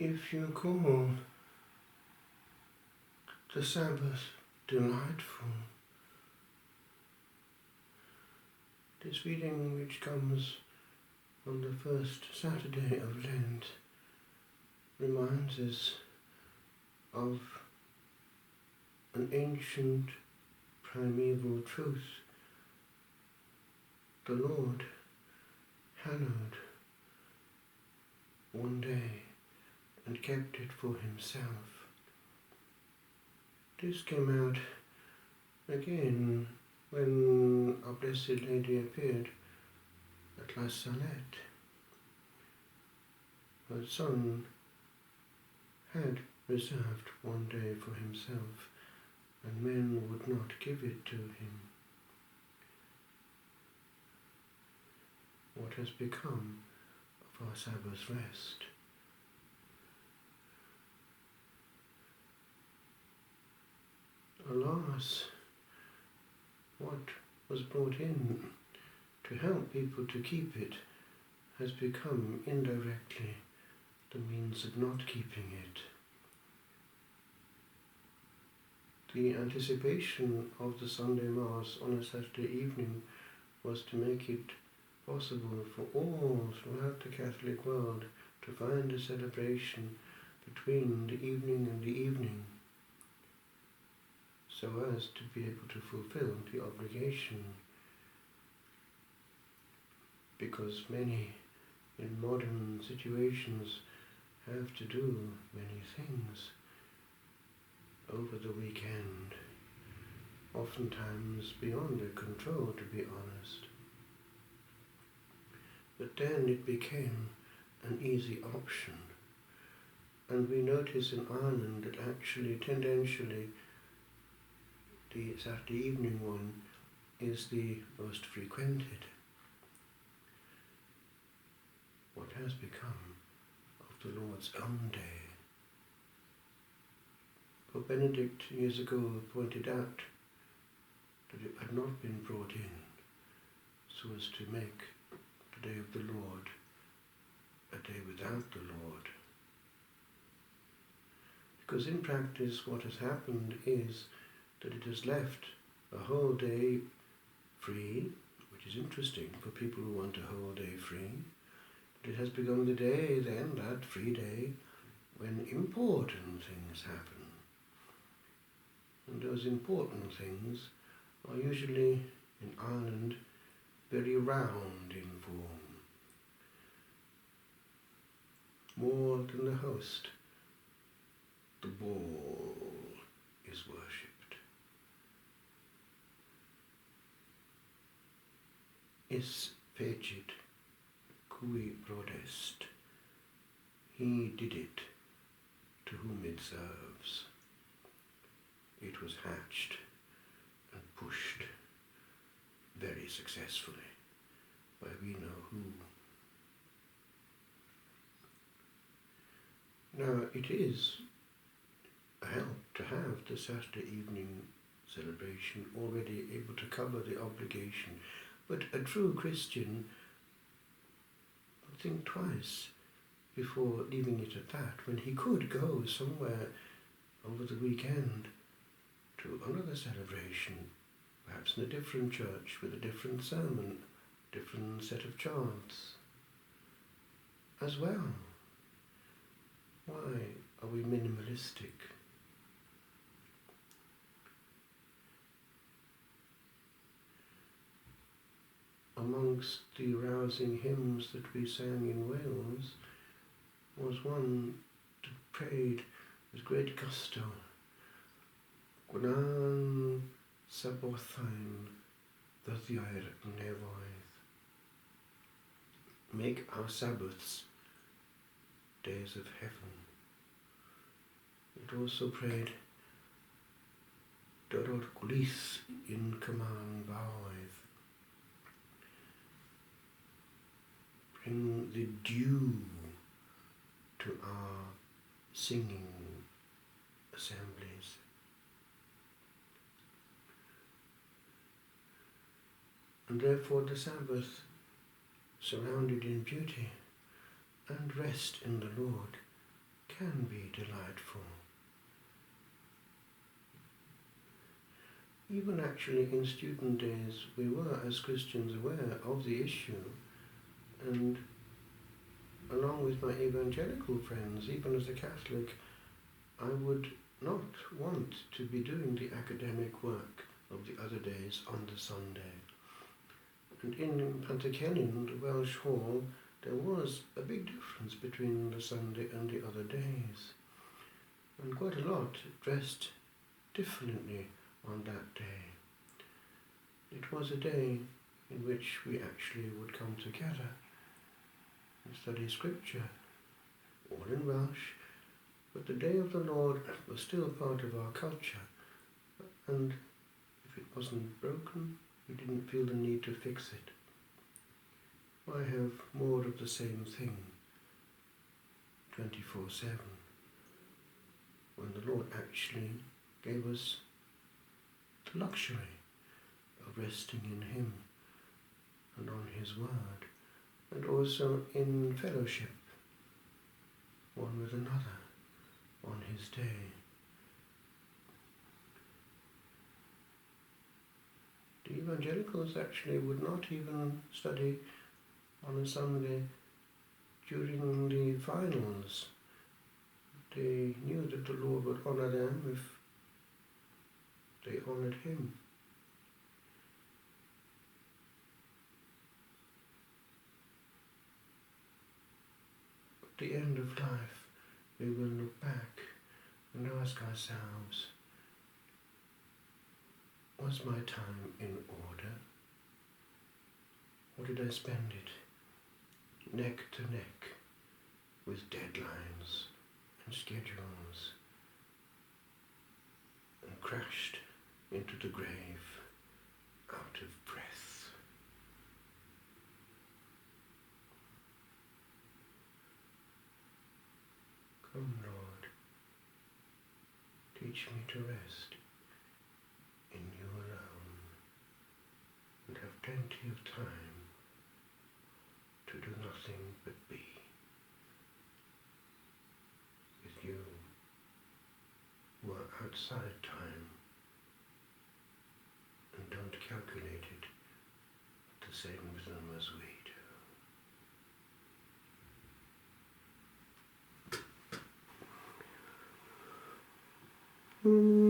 if you call the Sabbath delightful, this reading, which comes on the first Saturday of Lent, reminds us of an ancient primeval truth. The Lord hallowed one day and kept it for himself. This came out again when our Blessed Lady appeared at La Salette. Her Son had reserved one day for himself, and men would not give it to him. What has become of our Sabbath rest? Alas, what was brought in to help people to keep it has become indirectly the means of not keeping it. The anticipation of the Sunday Mass on a Saturday evening was to make it possible for all throughout the Catholic world to find a celebration between the evening and the evening, so as to be able to fulfill the obligation, because many in modern situations have to do many things over the weekend, oftentimes beyond their control, to be honest. But then it became an easy option, and we notice in Ireland that actually tendentially the Saturday evening one is the most frequented. What has become of the Lord's own day? Pope Benedict years ago pointed out that it had not been brought in so as to make the day of the Lord a day without the Lord. Because in practice what has happened is that it has left a whole day free, which is interesting for people who want a whole day free. But it has become the day then, that free day, when important things happen. And those important things are usually, in Ireland, very round in form. More than the host, the ball is worshipped. Is fecit cui prodest. He did it to whom it serves. It was hatched and pushed very successfully by we know who. Now it is a help to have the Saturday evening celebration already able to cover the obligation, but a true Christian would think twice before leaving it at that, when he could go somewhere over the weekend to another celebration, perhaps in a different church with a different sermon, different set of chants as well. Why are we minimalistic? Amongst the rousing hymns that we sang in Wales was one that prayed with great gusto. Gwnân Sabothain ddyddiau'r nefoedd. Make our Sabbaths days of heaven. It also prayed Dyrod gwlys in Cyman Baoedd. Bring the dew to our singing assemblies. And therefore the Sabbath, surrounded in beauty and rest in the Lord, can be delightful. Even actually in student days, we were, as Christians, aware of the issue, and along with my evangelical friends, even as a Catholic, I would not want to be doing the academic work of the other days on the Sunday. And in Pantycelyn, the Welsh Hall, there was a big difference between the Sunday and the other days, and quite a lot dressed differently on that day. It was a day in which we actually would come together and study scripture, all in Welsh, but the day of the Lord was still part of our culture, and if it wasn't broken, we didn't feel the need to fix it. I have more of the same thing 24/7, when the Lord actually gave us the luxury of resting in Him and on His Word, and also in fellowship, one with another, on His day. The evangelicals actually would not even study on a Sunday during the finals. They knew that the Lord would honour them if they honoured Him. At the end of life, we will look back and ask ourselves, was my time in order? Or did I spend it neck to neck with deadlines and schedules, and crashed into the grave out of breath? Come, Lord, teach me to rest in You alone, and have plenty of time to do nothing but be with You, who are outside time and don't calculate it at the same rhythm as we do.